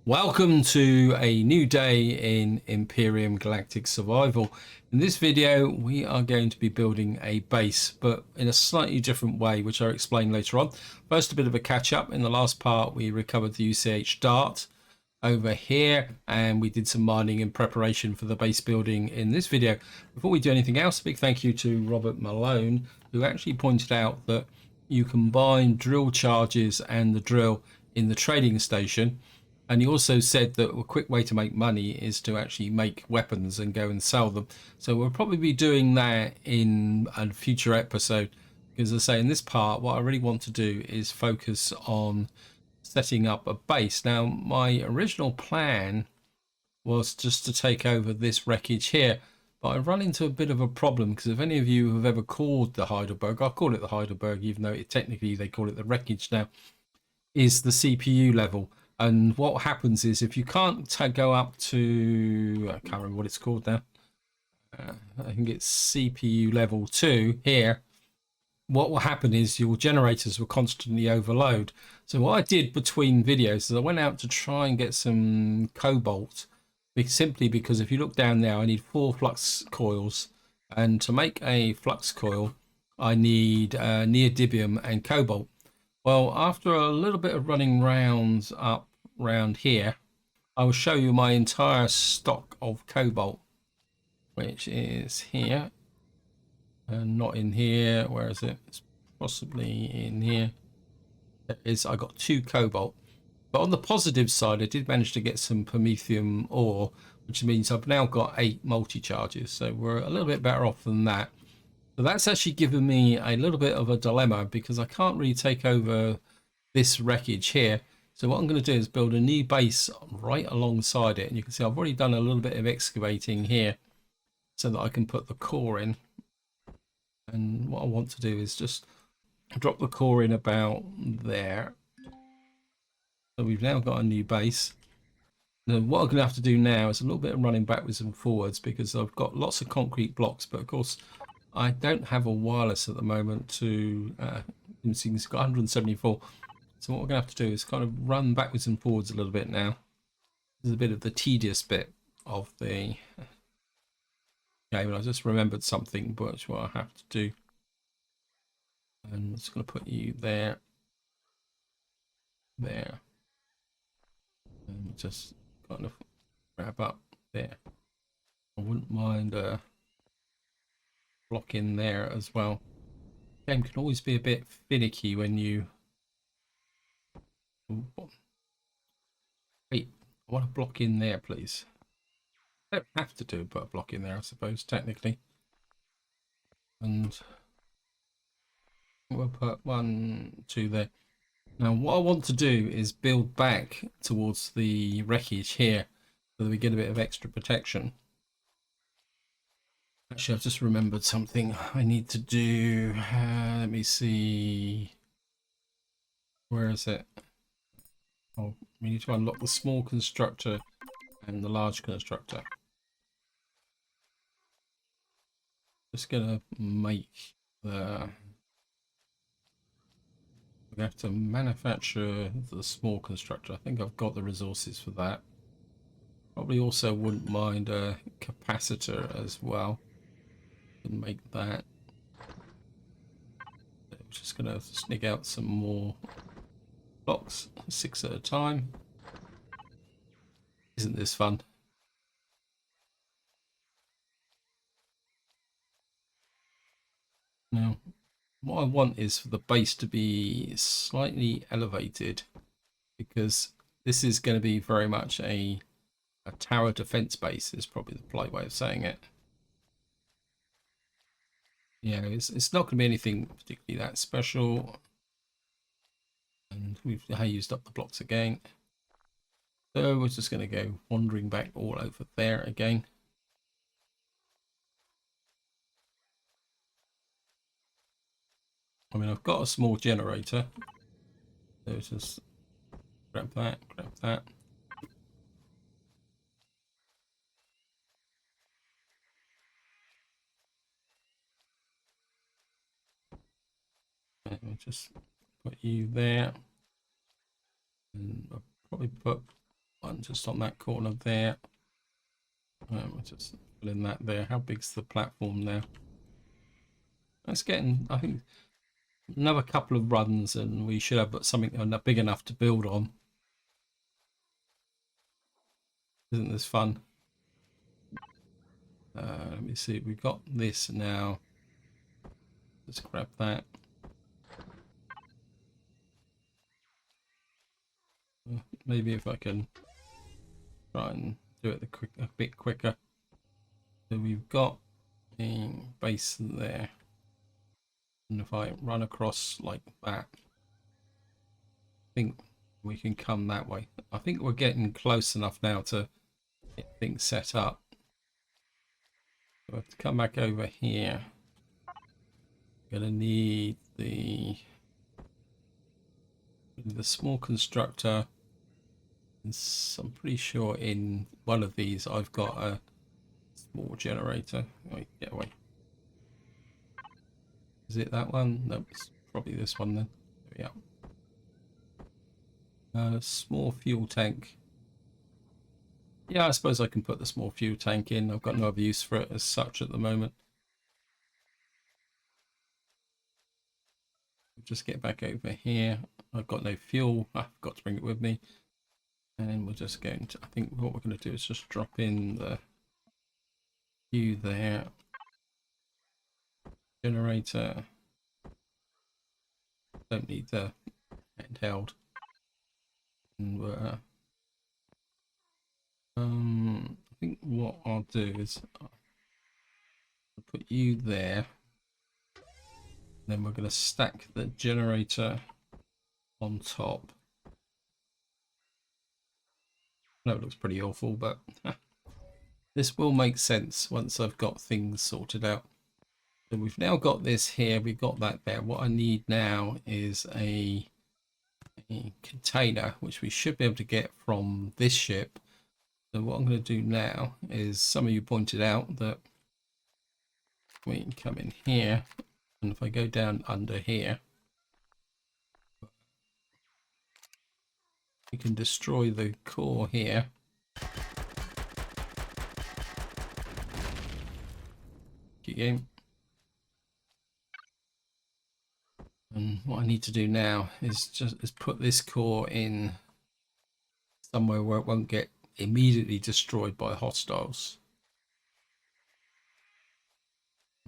Welcome to a new day in Empyrion Galactic Survival. In this video, we are going to be building a base, but in a slightly different way, which I'll explain later on. First, a bit of a catch up. In the last part, we recovered the UCH dart over here, and we did some mining in preparation for the base building in this video. Before we do anything else, a big thank you to Robert Malone, who actually pointed out that you combine drill charges and the drill in the trading station. And he also said that a quick way to make money is to actually make weapons and go and sell them. So we'll probably be doing that in a future episode. Because as I say, in this part, what I really want to do is focus on setting up a base. Now, my original plan was just to take over this wreckage here. But I've run into a bit of a problem, because if any of you have ever called the Heidelberg, I'll call it the Heidelberg, even though technically they call it the wreckage now, is the CPU level. And what happens is, if you can't go up to, I can't remember what it's called now, I think it's CPU level 2 here, what will happen is your generators will constantly overload. So what I did between videos is I went out to try and get some cobalt, simply because if you look down there, I need 4 flux coils, and to make a flux coil I need neodymium and cobalt. Well, after a little bit of running rounds up round here, I will show you my entire stock of cobalt, which is here and not in here. Where is it? It's possibly in here. It is. I got 2 cobalt, but on the positive side, I did manage to get some promethium ore, which means I've now got 8 multi-charges, so we're a little bit better off than that. So that's actually given me a little bit of a dilemma, because I can't really take over this wreckage here. So what I'm going to do is build a new base right alongside it. And you can see I've already done a little bit of excavating here so that I can put the core in. And what I want to do is just drop the core in about there. So we've now got a new base. Now what I'm going to have to do now is a little bit of running backwards and forwards, because I've got lots of concrete blocks, but of course I don't have a wireless at the moment to, it's got 174. So what we're going to have to do is kind of run backwards and forwards a little bit now. This is a bit of the tedious bit of the game. I just remembered something, which what I have to do. And I'm just going to put you there. There. And just kind of grab up there. I wouldn't mind a block in there as well. The game can always be a bit finicky when you... Wait, I want a block in there, please. I don't have to do put a block in there, I suppose, technically. And we'll put 1, 2 there. Now, what I want to do is build back towards the wreckage here, so that we get a bit of extra protection. Actually, I've just remembered something I need to do. Let me see. Where is it? Oh, we need to unlock the small constructor and the large constructor. Just gonna make the... We have to manufacture the small constructor. I think I've got the resources for that. Probably also wouldn't mind a capacitor as well. Can make that. I'm just gonna sneak out some more blocks, 6 at a time. Isn't this fun? Now, what I want is for the base to be slightly elevated, because this is going to be very much a tower defense base, is probably the polite way of saying it. Yeah, it's not going to be anything particularly that special. And we've used up the blocks again. So we're just going to go wandering back all over there again. I mean, I've got a small generator. So just grab that, grab that. And we'll just put you there. And I'll probably put one just on that corner there. We'll just fill in that there. How big's the platform now? It's getting, I think, another couple of runs and we should have something big enough to build on. Isn't this fun? Let me see, we've got this now. Let's grab that. Maybe if I can try and do it a bit quicker. So we've got a base there. And if I run across like that, I think we can come that way. I think we're getting close enough now to get things set up. So I have to come back over here. Gonna need the small constructor. I'm pretty sure in one of these I've got a small generator. Wait, get away. Is it that one? No, it's probably this one then. There we are. Small fuel tank. Yeah, I suppose I can put the small fuel tank in. I've got no other use for it as such at the moment. Just get back over here. I've got no fuel. I forgot to bring it with me. And we're just going to, I think what we're going to do is just drop in the queue there. Generator. Don't need the handheld. And we're, I think what I'll do is I'll put you there. Then we're going to stack the generator on top. No, it looks pretty awful, but this will make sense once I've got things sorted out. So we've now got this here, we've got that there. What I need now is a container, which we should be able to get from this ship. So what I'm going to do now is, some of you pointed out that we can come in here, and if I go down under here, we can destroy the core here. Game. And what I need to do now is put this core in somewhere where it won't get immediately destroyed by hostiles.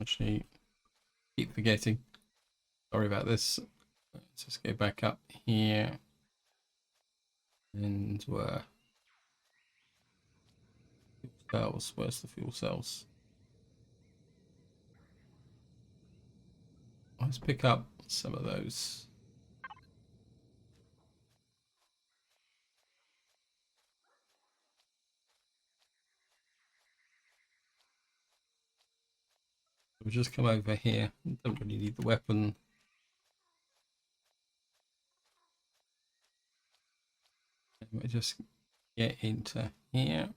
Actually, keep forgetting. Sorry about this. Let's just go back up here. And fuel cells. Where's the fuel cells? Let's pick up some of those. We'll just come over here. Don't really need the weapon. And we'll just get into here.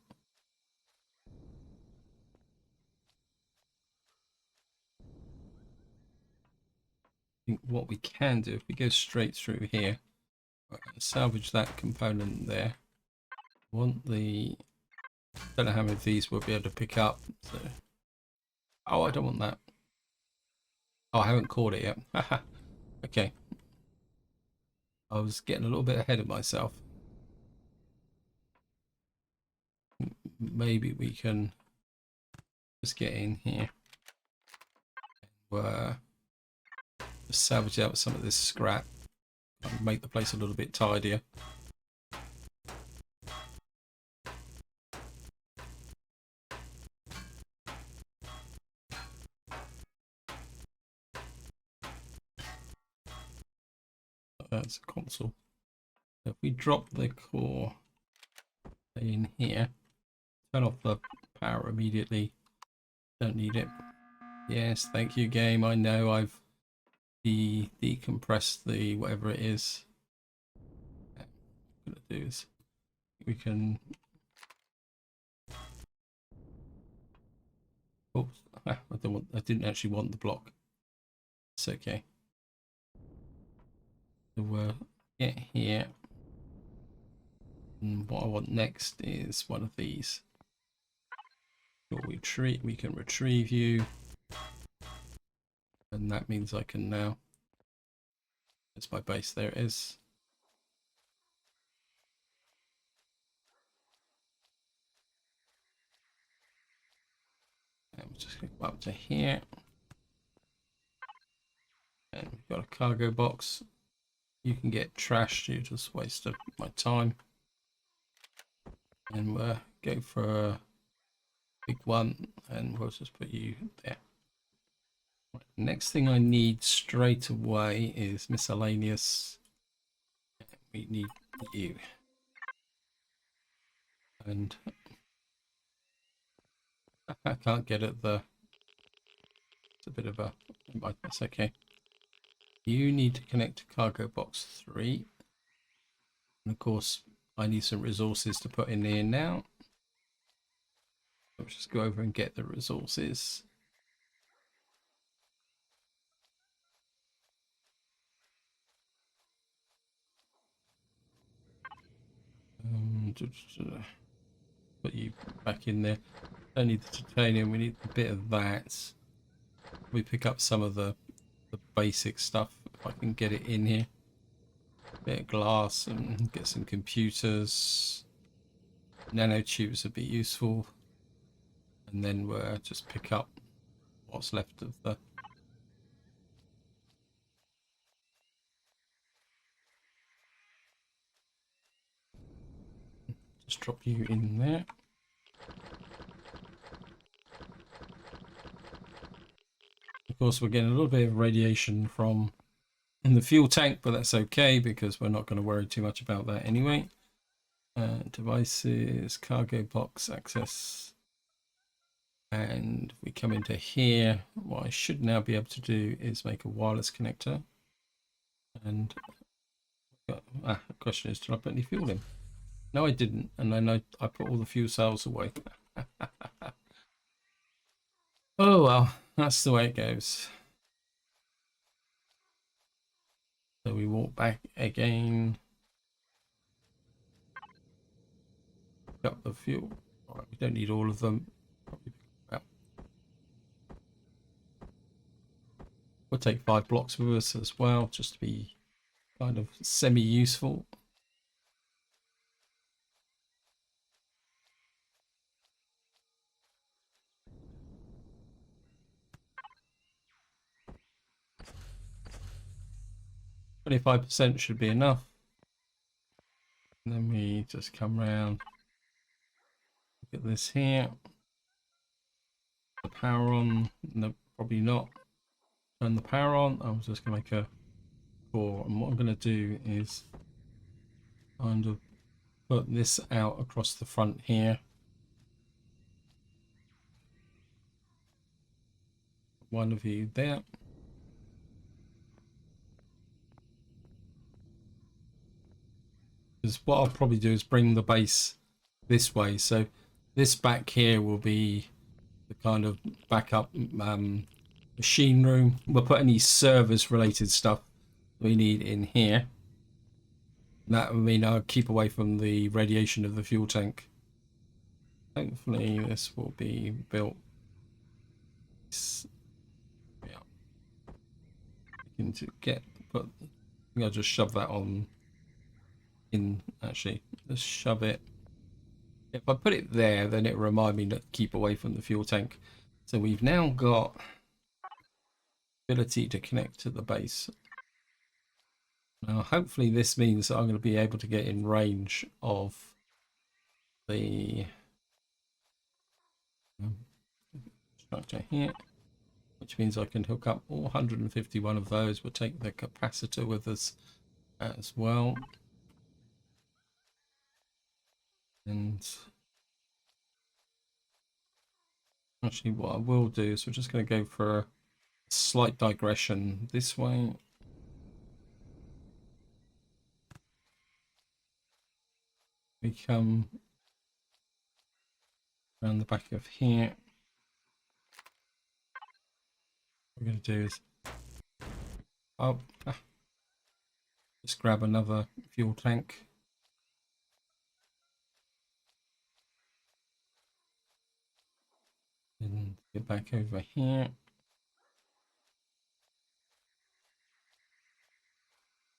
I think what we can do, if we go straight through here, salvage that component there. Want the, don't know how many of these we'll be able to pick up. So, oh, I don't want that. Oh, I haven't caught it yet. Okay. I was getting a little bit ahead of myself. Maybe we can just get in here. Just salvage out some of this scrap and make the place a little bit tidier. That's a console. So if we drop the core in here, turn off the power immediately. Don't need it. Yes, thank you, game. I know I've decompressed the whatever it is. What I'm gonna do is we can. Oops, I didn't actually want the block. It's okay. So we'll get here. And what I want next is one of these. We can retrieve you, and that means I can now. It's my base. There it is. And we're just going to go up to here, and we've got a cargo box. You can get trashed. You just wasted my time. And we'll go for a big one, and we'll just put you there. Right, next thing I need straight away is miscellaneous. We need you. And I can't get at the. It's a bit of a. That's okay. You need to connect to cargo box 3. And of course, I need some resources to put in here now. Let's just go over and get the resources. Put you back in there. Don't need the titanium, we need a bit of that. We pick up some of the basic stuff if I can get it in here. A bit of glass and get some computers. Nanotubes would be useful. And then we'll just pick up what's left of the. Just drop you in there. Of course, we're getting a little bit of radiation from in the fuel tank, but that's okay because we're not going to worry too much about that anyway. Devices, cargo box access. And we come into here. What I should now be able to do is make a wireless connector. And the question is, did I put any fuel in? No, I didn't. And then I put all the fuel cells away. Oh well, that's the way it goes. So we walk back again. Pick up the fuel. All right, we don't need all of them. Probably pick up. We'll take 5 blocks with us as well, just to be kind of semi-useful. %should be enough. And then we just come around. Look at this here. The power on. No, probably not. Turn the power on. I'm just going to make a core. And what I'm going to do is kind of put this out across the front here. One of you there. Because what I'll probably do is bring the base this way. So this back here will be the kind of backup machine room. We'll put any service related stuff we need in here. That would mean I'll keep away from the radiation of the fuel tank. Hopefully this will be built. Yeah. But I think I'll just shove that on in. Actually, let's shove it. If I put it there, then it'll remind me to keep away from the fuel tank. So we've now got ability to connect to the base. Now, hopefully this means that I'm going to be able to get in range of the structure here, which means I can hook up all 151 of those. We'll take the capacitor with us as well. And actually what I will do is we're just going to go for a slight digression this way. We come around the back of here. What we're going to do is just grab another fuel tank. Get back over here.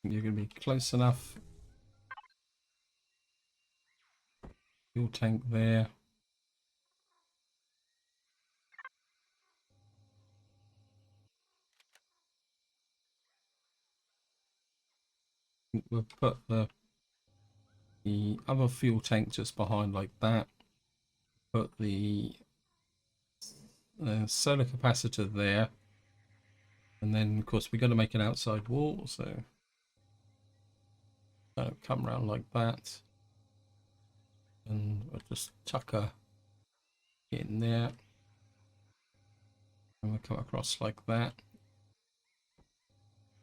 You're going to be close enough. Fuel tank there. We'll put the other fuel tank just behind like that. Put the solar capacitor there. And then, of course, we've got to make an outside wall. So come around like that. And we'll just chuck a in there. And we'll come across like that.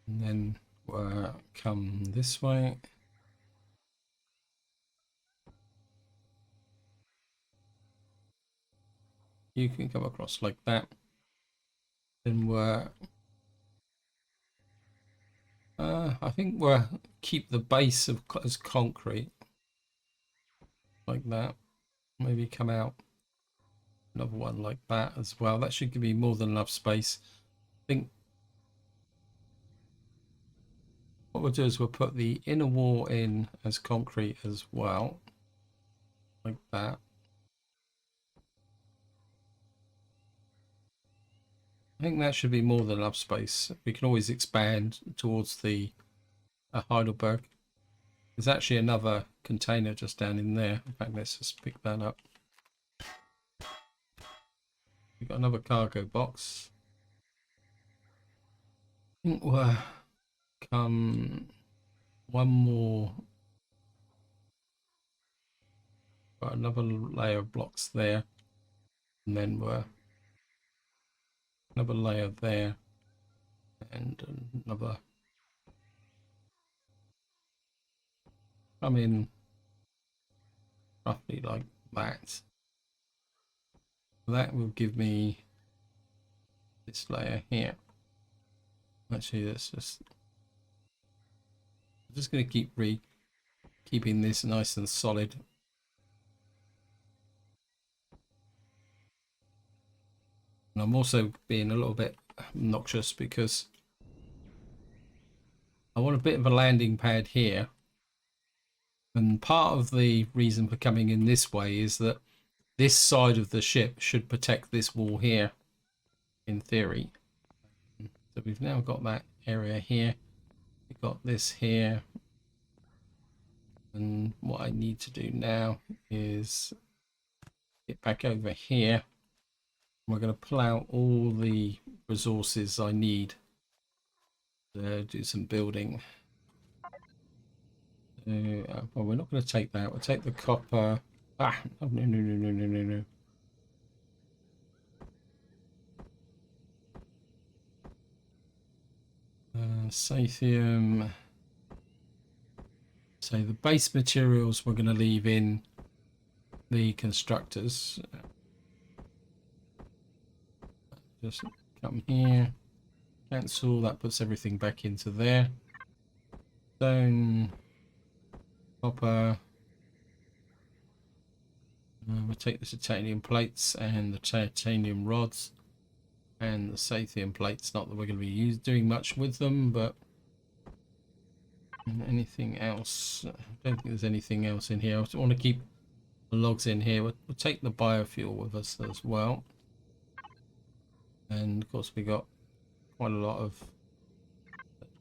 And then we'll come this way. You can come across like that. Then we're I think we'll keep the base as concrete like that. Maybe come out another one like that as well. That should give me more than enough space. I think what we'll do is we'll put the inner wall in as concrete as well, like that. I think that should be more than enough space. We can always expand towards the Heidelberg. There's actually another container just down in there. In fact, let's just pick that up. We've got another cargo box. I think we'll come one more. Got another layer of blocks there. And then we're another layer there. And another. Come in roughly like that. That will give me this layer here. Actually, let's just. I'm just going to keep keeping this nice and solid. And I'm also being a little bit obnoxious because I want a bit of a landing pad here. And part of the reason for coming in this way is that this side of the ship should protect this wall here, in theory. So we've now got that area here. We've got this here. And what I need to do now is get back over here. We're going to pull out all the resources I need to do some building. Well, we're not going to take that. We'll take the copper. Ah, no. Sathium. So the base materials we're going to leave in the constructors. Just come here. Cancel. That puts everything back into there. Stone. Copper. We'll take the titanium plates and the titanium rods and the Sathium plates. Not that we're going to be doing much with them, but anything else? I don't think there's anything else in here. I want to keep the logs in here. We'll take the biofuel with us as well. And of course we got quite a lot of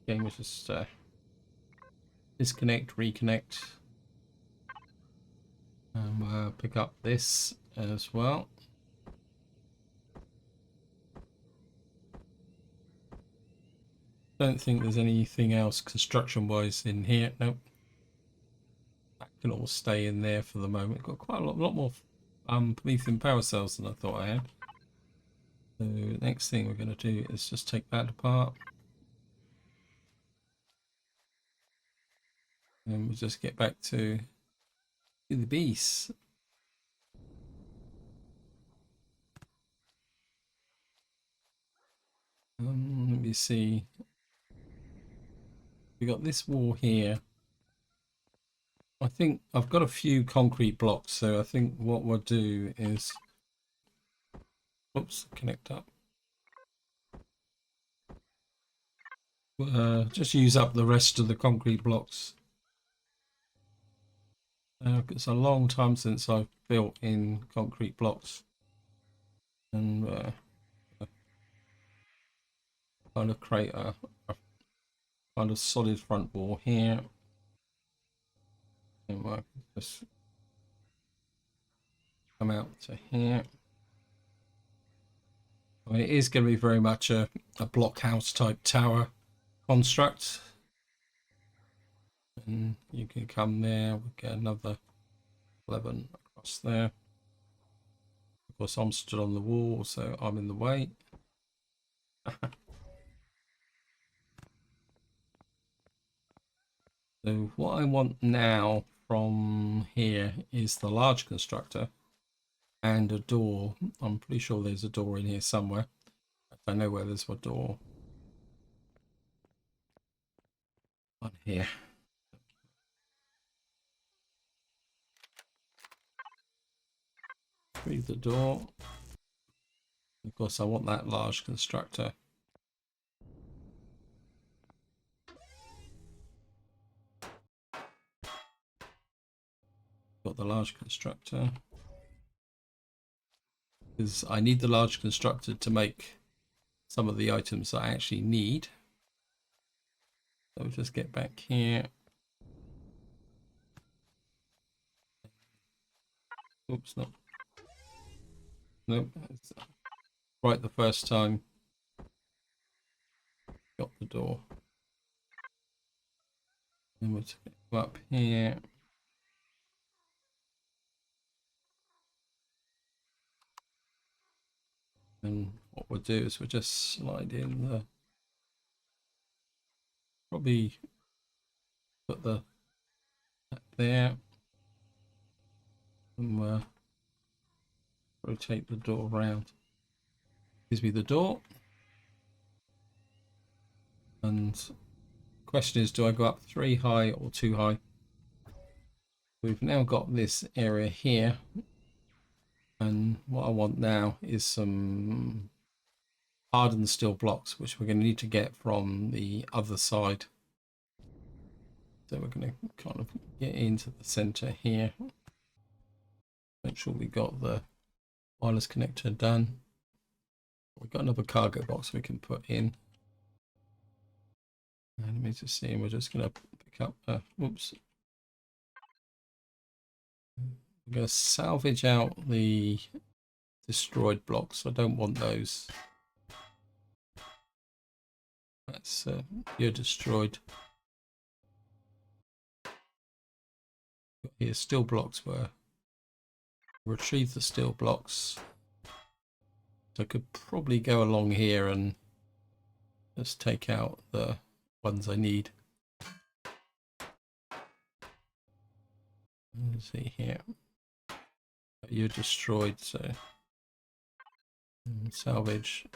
game was just disconnect, reconnect. And pick up this as well. Don't think there's anything else construction wise in here. Nope. That can all stay in there for the moment. Got quite a lot more lithium power cells than I thought I had. So next thing we're going to do is just take that apart. And we'll just get back to the beast. Let me see. We got this wall here. I think I've got a few concrete blocks, so I think what we'll do is Oops, connect up. Just use up the rest of the concrete blocks. It's a long time since I've built in concrete blocks, and kind of create a kind of solid front wall here. And we'll just come out to here. I mean, it is going to be very much a blockhouse type tower construct. And you can come there, we'll get another 11 across there. Of course, I'm stood on the wall, so I'm in the way. So what I want now from here is the large constructor and a door. I'm pretty sure there's a door in here somewhere. I don't know where there's a door. On here. Through the door. Of course, I want that large constructor. Got the large constructor. Because I need the large constructor to make some of the items that I actually need. So we'll just get back here. Oops, no. Nope. It's right the first time. Got the door. And we'll go up here. And what we'll do is we'll just slide in the, probably put the there, and we'll rotate the door around. Gives me the door. And the question is, do I go up 3 high or 2 high? We've now got this area here. And what I want now is some hardened steel blocks, which we're going to need to get from the other side. So we're going to kind of get into the center here. Make sure we got the wireless connector done. We've got another cargo box we can put in. And let me just see, and we're just going to pick up, whoops. I'm going to salvage out the destroyed blocks. I don't want those. That's you're destroyed. Here, steel blocks were. Retrieve the steel blocks. So I could probably go along here and just take out the ones I need. Let's see here. You're destroyed, so salvage.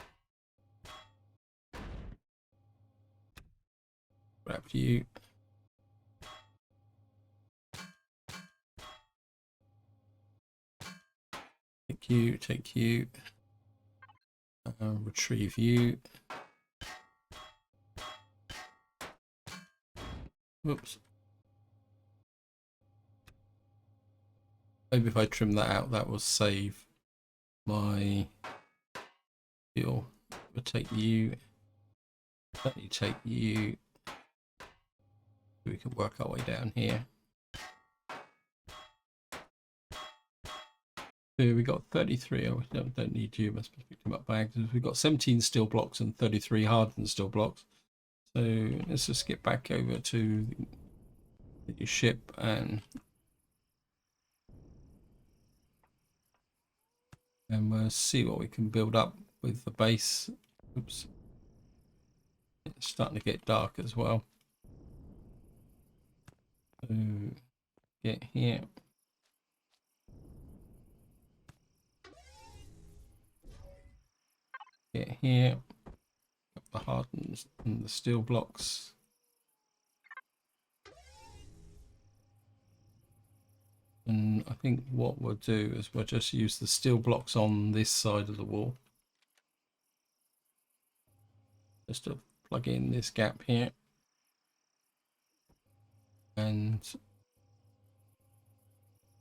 Grab you. Take you. Retrieve you. Whoops. Maybe if I trim that out, that will save my fuel. We'll take you. Let me take you. We can work our way down here. So we got 33. Oh, don't need you. Must pick them up bags. We've got 17 steel blocks and 33 hardened steel blocks. So let's just get back over to the ship and we'll see what we can build up with the base. Oops. It's starting to get dark as well. So get here. Get here. Got the hardened and the steel blocks. And I think what we'll do is we'll just use the steel blocks on this side of the wall. just to plug in this gap here, and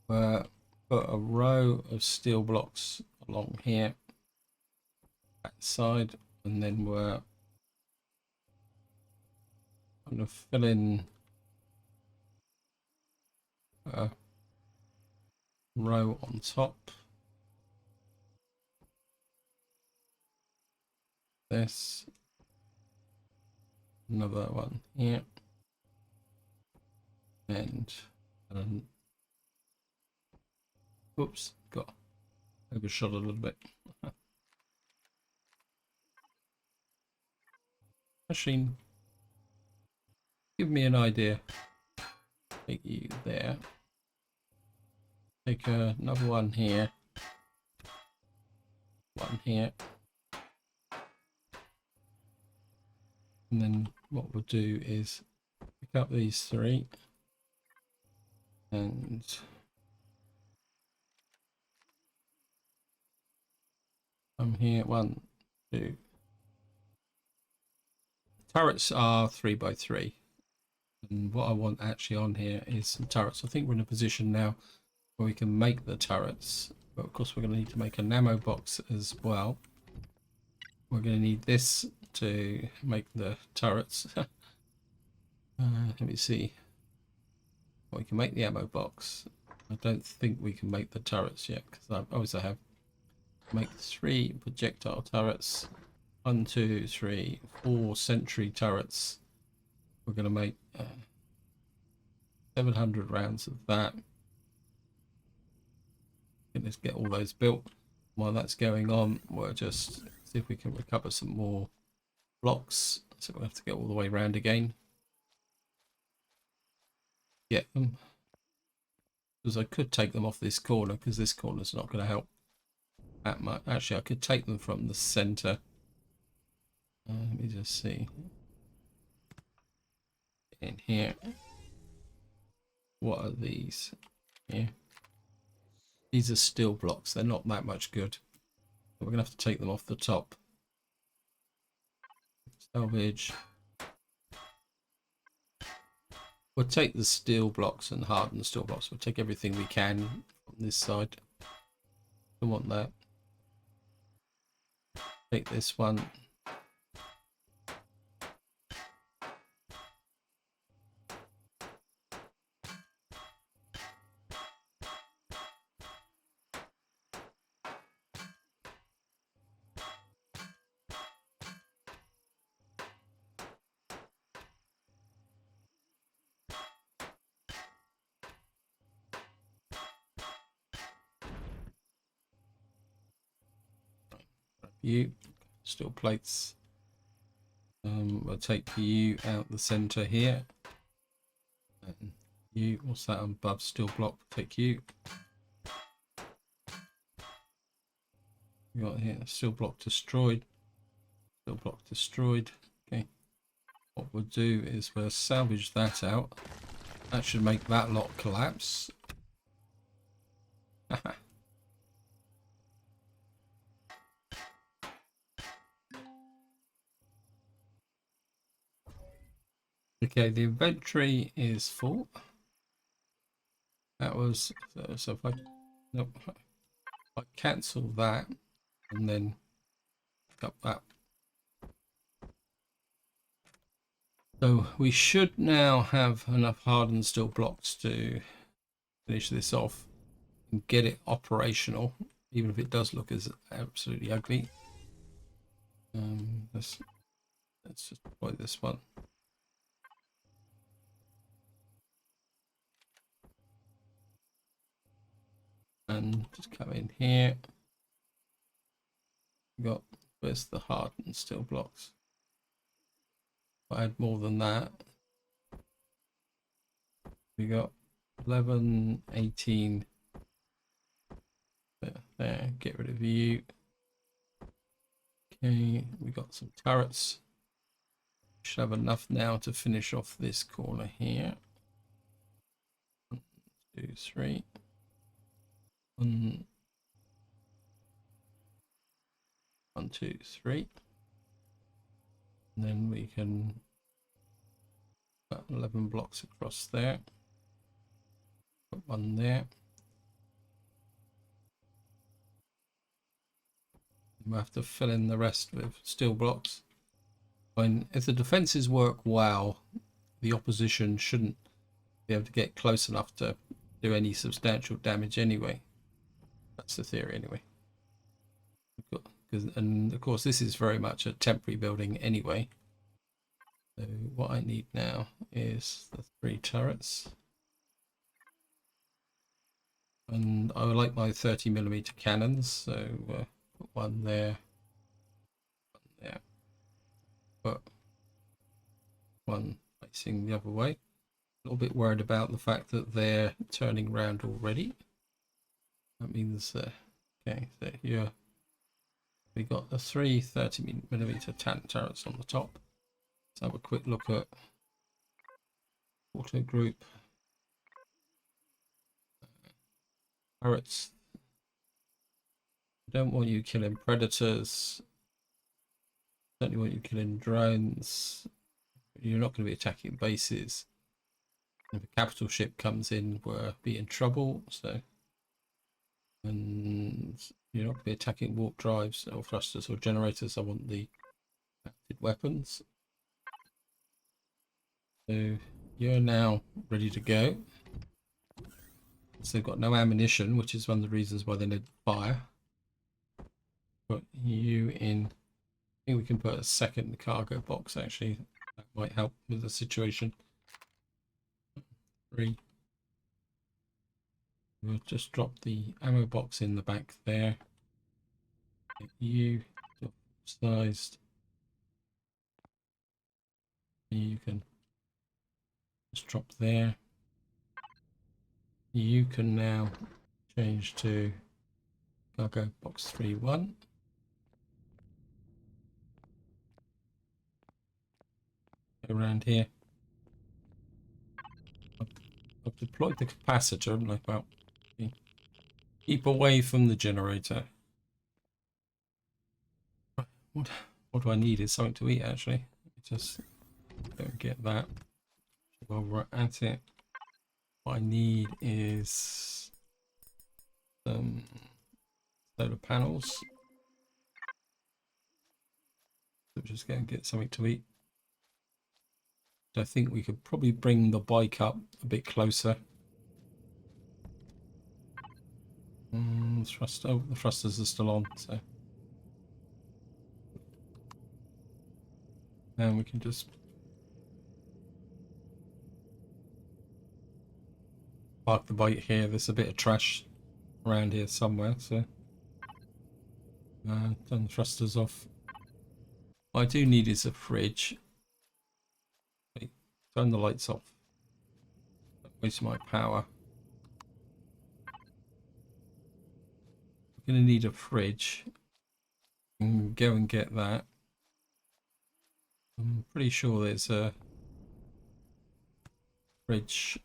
put a row of steel blocks along here, that side, and then we're going to fill in a row on top. This, another one here, and oops, got overshot a little bit. Machine, give me an idea. Take you there. Take another one here. One here. And then what we'll do is pick up these three and come here. 1, 2. Turrets are 3 by 3. And what I want actually on here is some turrets. I think we're in a position now where we can make the turrets, but of course we're going to need to make an ammo box as well. We're going to need this to make the turrets. Let me see. Well, we can make the ammo box. I don't think we can make the turrets yet, because I always have make 3 projectile turrets. 1, 2, 3, 4 sentry turrets. We're going to make 700 rounds of that. Let's get all those built. While that's going on, we'll just see if we can recover some more blocks. So we'll have to get all the way around again. Get them. Because I could take them off this corner, because this corner's not going to help that much. Actually, I could take them from the center. Let me just see. In here. What are these? Here. These are steel blocks. They're not that much good. We're going to have to take them off the top. Salvage. We'll take the steel blocks and harden the steel blocks. We'll take everything we can from this side. Don't want that. Take this one. You steel plates. We'll take you out the center here. And you, what's that above steel block? Take you. You got here steel block destroyed. Steel block destroyed. Okay. What we'll do is we'll salvage that out. That should make that lot collapse. Okay, the inventory is full. That was so if I nope, I cancel that and then pick up that. So we should now have enough hardened steel blocks to finish this off and get it operational, even if it does look as absolutely ugly. Let's just deploy this one. And just come in here. We got, where's the hardened steel blocks? If I add more than that. We got 11, 18. There, get rid of you. Okay, we got some turrets. Should have enough now to finish off this corner here. 1, 2, 3. 1, 2, 3. And then we can put 11 blocks across there. Put one there. We'll have to fill in the rest with steel blocks. When if the defenses work well, the opposition shouldn't be able to get close enough to do any substantial damage anyway. That's the theory anyway. And of course this is very much a temporary building anyway. So what I need now is the 3 turrets. And I would like my 30mm cannons, so put one there, put one facing the other way. A little bit worried about the fact that they're turning around already. That means, okay, so here we got the 3 30mm tank turrets on the top. Let's have a quick look at auto group turrets. I don't want you killing predators. Certainly want you killing drones. You're not going to be attacking bases. If a capital ship comes in, we'll be in trouble. So, and you're not going to be attacking warp drives or thrusters or generators. I want the active weapons. So you're now ready to go. So they've got no ammunition, which is one of the reasons why they need fire. Put you in. I think we can put a second cargo box actually. That might help with the situation. 3. We'll just drop the ammo box in the back there. Get you sized. You can just drop there. You can now change to cargo box 3-1. Around here. I've deployed the capacitor, haven't I? Well, keep away from the generator. What do I need is something to eat actually. Just go and get that. While we're at it, what I need is some solar panels. So just go and get something to eat. I think we could probably bring the bike up a bit closer. The thrusters are still on, so. And we can just park the bike here. There's a bit of trash around here somewhere, so. Turn the thrusters off. What I do need is a fridge. Wait, turn the lights off. Don't waste my power. I'm going to need a fridge. Go and get that. I'm pretty sure there's a fridge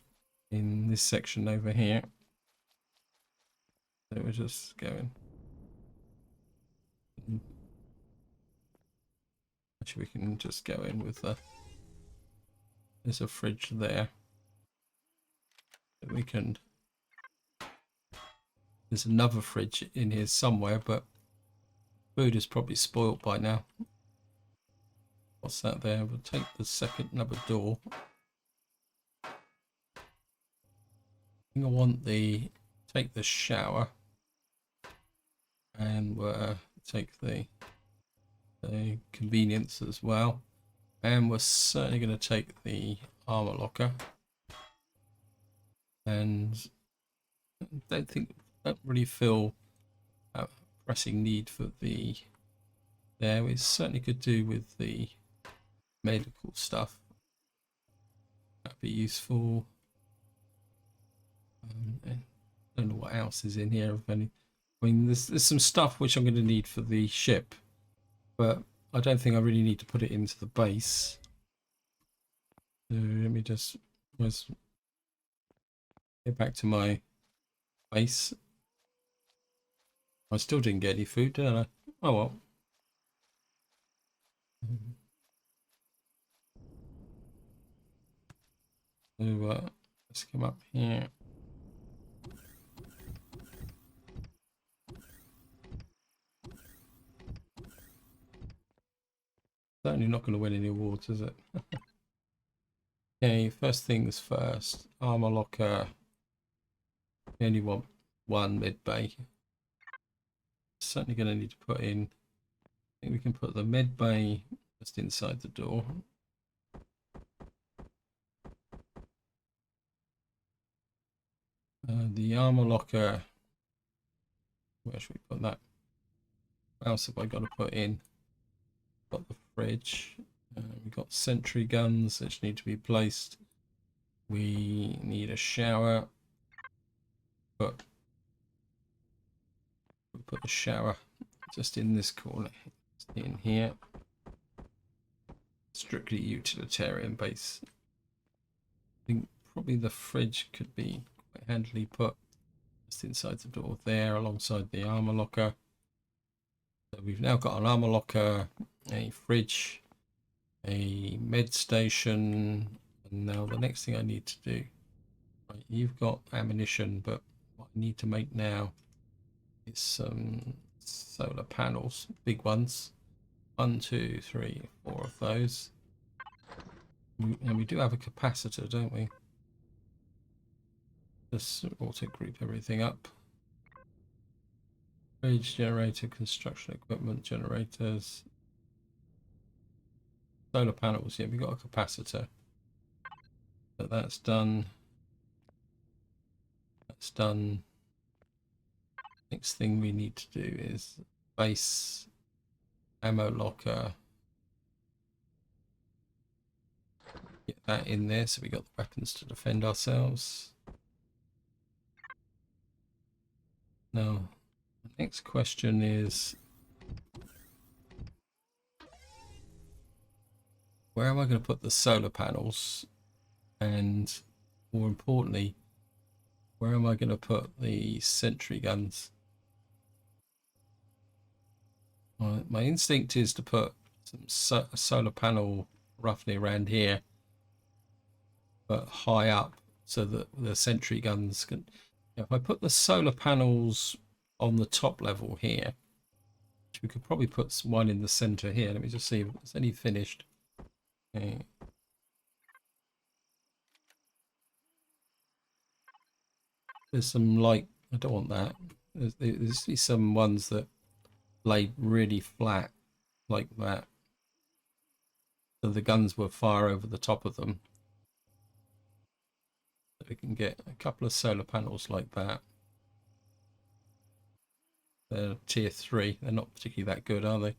in this section over here. So we're just going. Actually, we can just go in with the. There's a fridge there. We can. There's another fridge in here somewhere, but food is probably spoiled by now. What's that there? We'll take the second number door. I think I want the take the shower, and we'll take the convenience as well, and we're certainly going to take the armor locker. And I don't really feel a pressing need for the there. We certainly could do with the medical stuff. That'd be useful. I don't know what else is in here, if any. I mean, there's some stuff which I'm going to need for the ship, but I don't think I really need to put it into the base. So let me just get back to my base. I still didn't get any food, did I? Oh well. So let's come up here. Certainly not going to win any awards, is it? Okay, first things first. Armor locker. We only want one mid bay. Certainly going to need to put in. I think we can put the mid bay just inside the door. The armor locker. Where should we put that? What else have I got to put in? Got the fridge. We've got sentry guns which need to be placed. We need a shower. Put the shower just in this corner, just in here. Strictly utilitarian base. I think probably the fridge could be quite handily put just inside the door there, alongside the armor locker. So we've now got an armor locker, a fridge, a med station, and now the next thing I need to do. Right, you've got ammunition, but what I need to make now is some solar panels, big ones. 1, 2, 3, 4 of those. And we do have a capacitor, don't we? Just auto group everything up. Fridge, generator, construction equipment, generators, solar panels. Yeah, we got a capacitor. But that's done. That's done. Next thing we need to do is base ammo locker. Get that in there so we got the weapons to defend ourselves. Now, the next question is, where am I going to put the solar panels? And more importantly, where am I going to put the sentry guns? My instinct is to put some solar panel roughly around here, but high up, so that the sentry guns can. If I put the solar panels on the top level here, we could probably put one in the center here. Let me just see if it's any finished. Okay. There's some light. I don't want that. There's some ones that lay really flat like that, so the guns will fire over the top of them. So we can get a couple of solar panels like that. They're tier 3. They're not particularly that good, are they?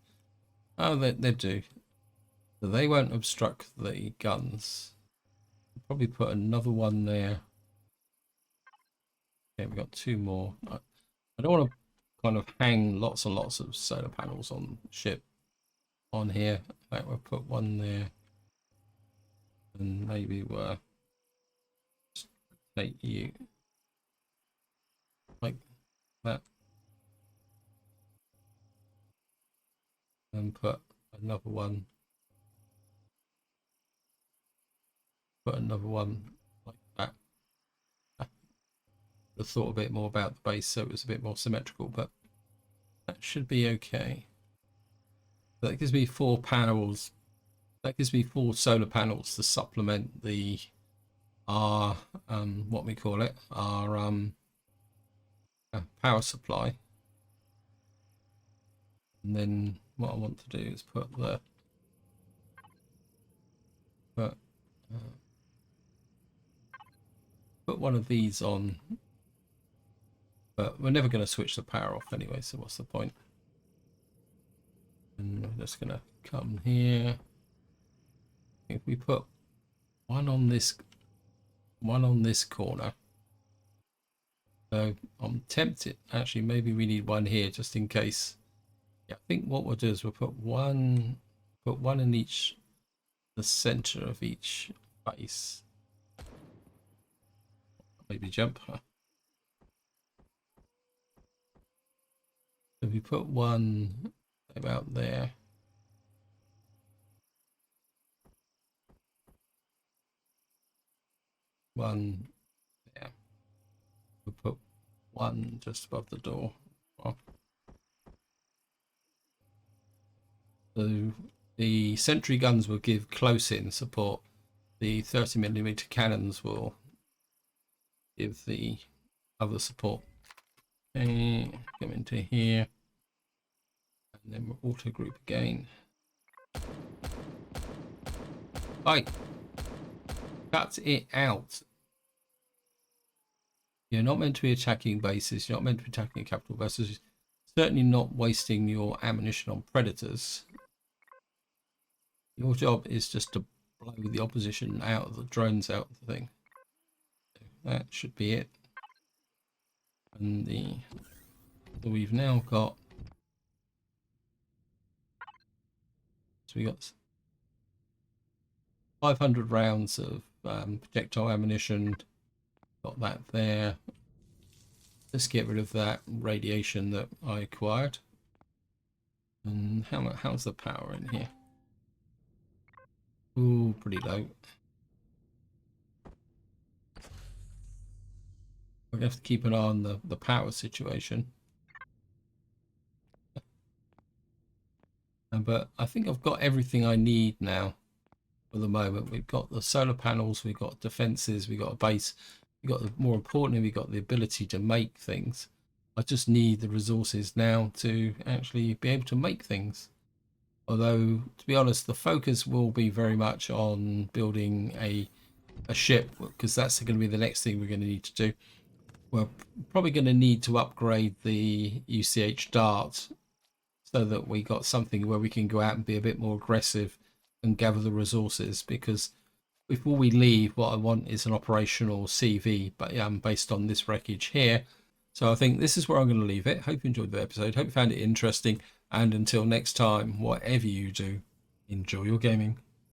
Oh, they do. So they won't obstruct the guns. Probably put another one there. Okay, we've got 2 more. I don't want to kind of hang lots and lots of solar panels on the ship on here. Like, we'll put one there. And maybe we'll take you like that. And put another one. Put another one like that. I thought a bit more about the base so it was a bit more symmetrical, but that should be okay. That gives me 4 panels. That gives me 4 solar panels to supplement the what we call it, our power supply. And then what I want to do is put one of these on, but we're never going to switch the power off anyway, so what's the point? And we're just going to come here. If we put one on this corner, so I'm tempted, actually maybe we need one here just in case. Yeah, I think what we'll do is we'll put one in each, the center of each base. Maybe jump. If we put one about there. one. Yeah, we'll put one just above the door. Well, so the sentry guns will give close-in support. The 30mm cannons will give the other support. Okay, come into here, and then we'll auto group again. Right, cut it out. You're not meant to be attacking bases. You're not meant to be attacking capital bases. Certainly not wasting your ammunition on predators. Your job is just to blow the opposition out of the drones out of the thing. That should be it. And so we've now got. So we got 500 rounds of projectile ammunition. Got that there. Let's get rid of that radiation that I acquired. And how's the power in here? Ooh, pretty low. We're going to have to keep an eye on the power situation. But I think I've got everything I need now for the moment. We've got the solar panels, we've got defenses, we've got a base, we've got more importantly, we've got the ability to make things. I just need the resources now to actually be able to make things. Although, to be honest, the focus will be very much on building a ship, because that's going to be the next thing we're going to need to do. We're probably going to need to upgrade the UCH Dart so that we got something where we can go out and be a bit more aggressive and gather the resources, because before we leave, what I want is an operational CV, but based on this wreckage here. So I think this is where I'm going to leave it. Hope you enjoyed the episode. Hope you found it interesting. And until next time, whatever you do, enjoy your gaming.